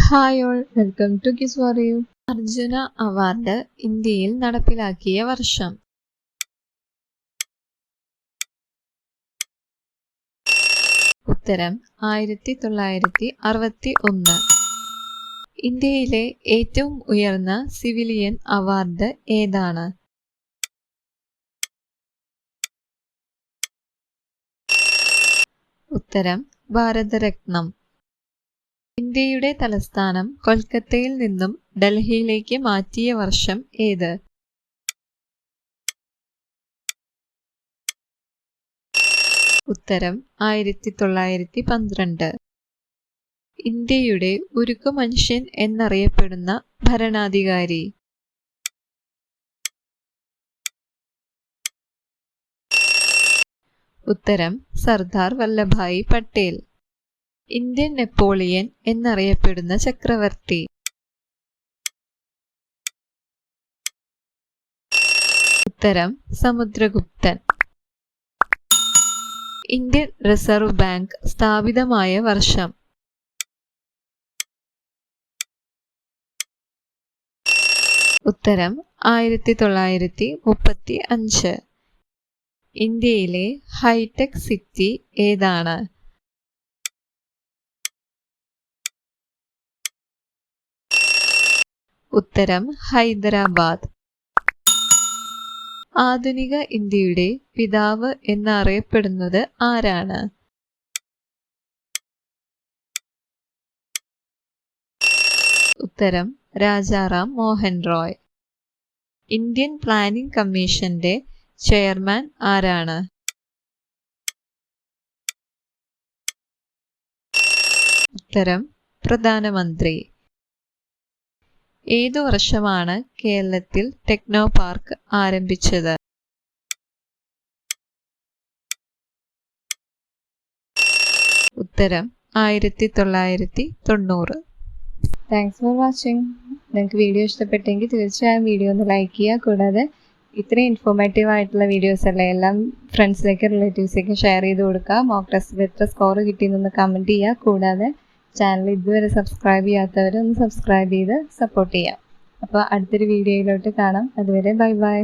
Hi all, welcome to kiss for you. Arjuna award ഇന്ത്യയിൽ നടപ്പിലാക്കിയ വർഷം. ഉത്തരം 1961. ഇന്ത്യയിലെ ഏറ്റവും ഉയർന്ന സിവിലിയൻ അവാർഡ് ഏതാണ്? ഉത്തരം ഭാരതരത്നം. ഇന്ത്യയുടെ തലസ്ഥാനം കൊൽക്കത്തയിൽ നിന്നും ഡൽഹിയിലേക്ക് മാറ്റിയ വർഷം ഏത്? ഉത്തരം 1912. ഇന്ത്യയുടെ ഉരുക്കു മനുഷ്യൻ എന്നറിയപ്പെടുന്ന ഭരണാധികാരി? ഉത്തരം സർദാർ വല്ലഭായി പട്ടേൽ. ഇന്ത്യൻ നെപ്പോളിയൻ എന്നറിയപ്പെടുന്ന ചക്രവർത്തി? ഉത്തരം സമുദ്രഗുപ്തൻ. ഇന്ത്യൻ റിസർവ് ബാങ്ക് സ്ഥാപിതമായ വർഷം? ഉത്തരം 1935. ഇന്ത്യയിലെ ഹൈടെക് സിറ്റി ഏതാണ്? ഉത്തരം ഹൈദരാബാദ്. ആധുനിക ഇന്ത്യയുടെ പിതാവ് എന്നറിയപ്പെടുന്നത് ആരാണ്? ഉത്തരം രാജാറാം മോഹൻ റോയ്. ഇന്ത്യൻ പ്ലാനിംഗ് കമ്മീഷന്റെ ചെയർമാൻ ആരാണ്? ഉത്തരം പ്രധാനമന്ത്രി. ഏതു വർഷമാണ് കേരളത്തിൽ ടെക്നോ പാർക്ക് ആരംഭിച്ചത്? ഉത്തരം 1990. Thanks for watching. നിങ്ങൾക്ക് വീഡിയോ ഇഷ്ടപ്പെട്ടെങ്കിൽ തീർച്ചയായും വീഡിയോ ഒന്ന് ലൈക്ക് ചെയ്യുക. കൂടാതെ ഇത്രയും ഇൻഫോർമേറ്റീവ് ആയിട്ടുള്ള വീഡിയോസ് അല്ലേ എല്ലാം ഫ്രണ്ട്സിലേക്ക് റിലേറ്റീവ്സിലേക്ക് ഷെയർ ചെയ്ത് കൊടുക്കുക. മോക്ക് ടെസ്റ്റിൽ എത്ര സ്കോർ കിട്ടിയെന്നൊന്ന് കമൻറ്റ് ചെയ്യുക. കൂടാതെ ചാനൽ ഇതുവരെ സബ്സ്ക്രൈബ് ചെയ്യാത്തവർ ഒന്ന് സബ്സ്ക്രൈബ് ചെയ്ത് സപ്പോർട്ട് ചെയ്യാം. അപ്പോൾ അടുത്തൊരു വീഡിയോയിലോട്ട് കാണാം. അതുവരെ ബൈ ബൈ.